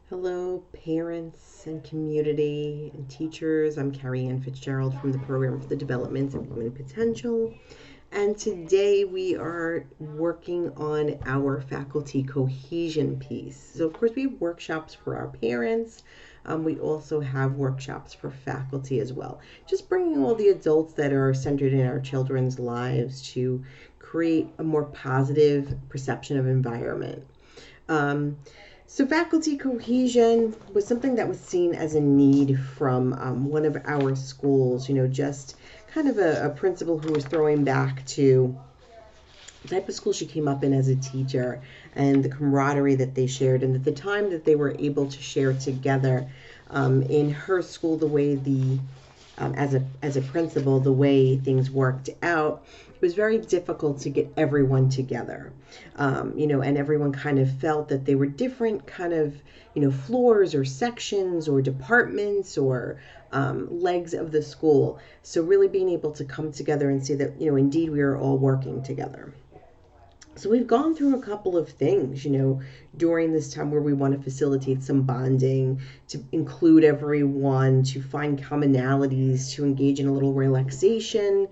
Hello, parents and community and teachers. I'm Carrie Ann Fitzgerald from the Program for the Development of Human Potential. And today we are working on our faculty cohesion piece. So, of course, we have workshops for our parents. We also have workshops for faculty as well. Just bringing all the adults that are centered in our children's lives to create a more positive perception of environment. Um, so, faculty cohesion was something that was seen as a need from one of our schools, just kind of a principal who was throwing back to the type of school she came up in as a teacher and the camaraderie that they shared, and at the time that they were able to share together in her school, the way as a principal, the way things worked out, it was very difficult to get everyone together. And everyone kind of felt that they were different kind of, floors or sections or departments or legs of the school. So really being able to come together and see that, indeed we are all working together. So we've gone through a couple of things, during this time where we want to facilitate some bonding, to include everyone, to find commonalities, to engage in a little relaxation,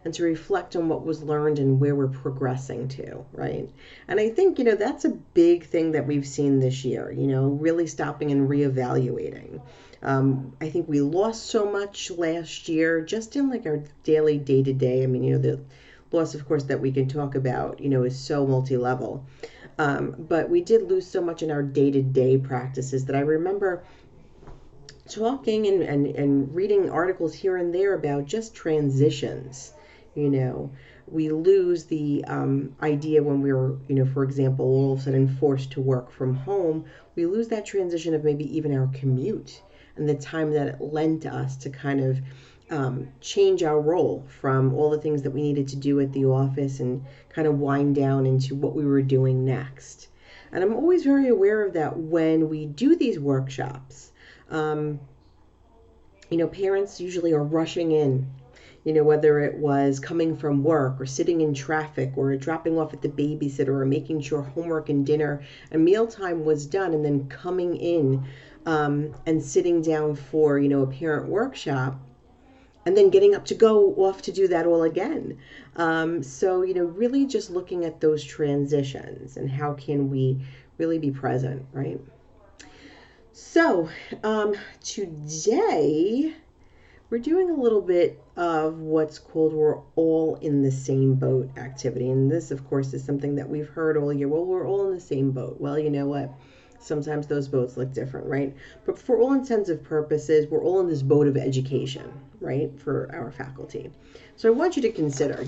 and to reflect on what was learned and where we're progressing to, right? And I think, that's a big thing that we've seen this year, really stopping and reevaluating. I think we lost so much last year just in like our daily day to day. I mean, the loss, of course, that we can talk about, is so multi-level. But we did lose so much in our day-to-day practices that I remember talking and reading articles here and there about just transitions. We lose the idea when we were, for example, all of a sudden forced to work from home. We lose that transition of maybe even our commute and the time that it lent us to kind of change our role from all the things that we needed to do at the office and kind of wind down into what we were doing next. And I'm always very aware of that when we do these workshops. Parents usually are rushing in, whether it was coming from work or sitting in traffic or dropping off at the babysitter or making sure homework and dinner and mealtime was done, and then coming in and sitting down for, a parent workshop and then getting up to go off to do that all again. So, really just looking at those transitions and how can we really be present, right? So, today we're doing a little bit of what's called we're all in the same boat activity. And this, of course, is something that we've heard all year. Well, we're all in the same boat. Well, you know what? Sometimes those boats look different, right? But for all intents and purposes, we're all in this boat of education, right, for our faculty. So I want you to consider,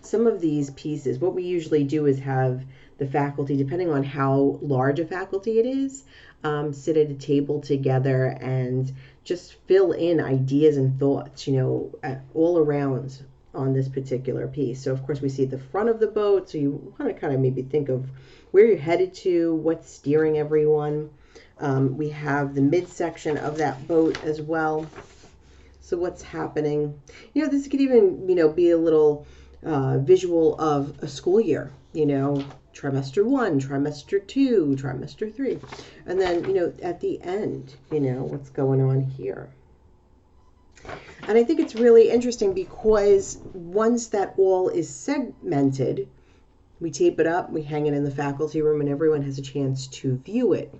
some of these pieces. What we usually do is have the faculty, depending on how large a faculty it is, sit at a table together and just fill in ideas and thoughts, all around on this particular piece. So, of course, we see the front of the boat. So you want to kind of maybe think of where you're headed to, what's steering everyone. We have the midsection of that boat as well. So what's happening? This could even, be a little visual of a school year, trimester 1, trimester 2, trimester 3. And then, at the end, what's going on here. And I think it's really interesting because once that all is segmented, we tape it up, we hang it in the faculty room, and everyone has a chance to view it.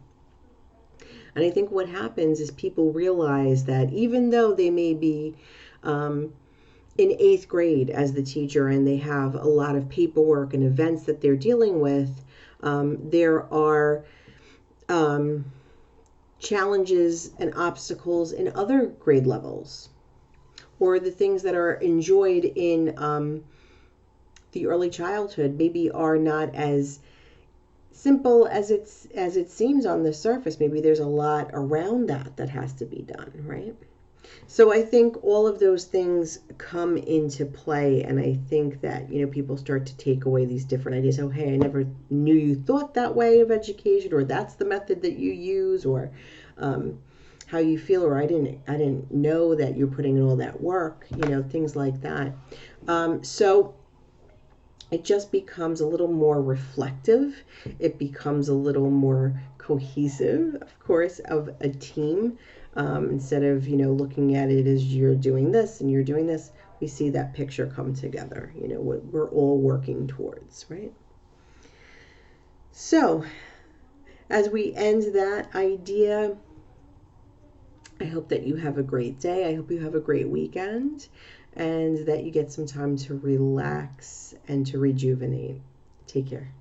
And I think what happens is people realize that even though they may be in 8th grade as the teacher and they have a lot of paperwork and events that they're dealing with, there are challenges and obstacles in other grade levels, or the things that are enjoyed in the early childhood maybe are not as simple as it seems on the surface. Maybe there's a lot around that has to be done, right? So I think all of those things come into play, and I think that, people start to take away these different ideas. Oh, hey, I never knew you thought that way of education, or that's the method that you use, or how you feel, or I didn't know that you're putting in all that work, things like that. So it just becomes a little more reflective. It becomes a little more cohesive, of course, of a team. Instead of, looking at it as you're doing this and you're doing this, we see that picture come together, what we're all working towards, right? So, as we end that idea, I hope that you have a great day. I hope you have a great weekend and that you get some time to relax and to rejuvenate. Take care.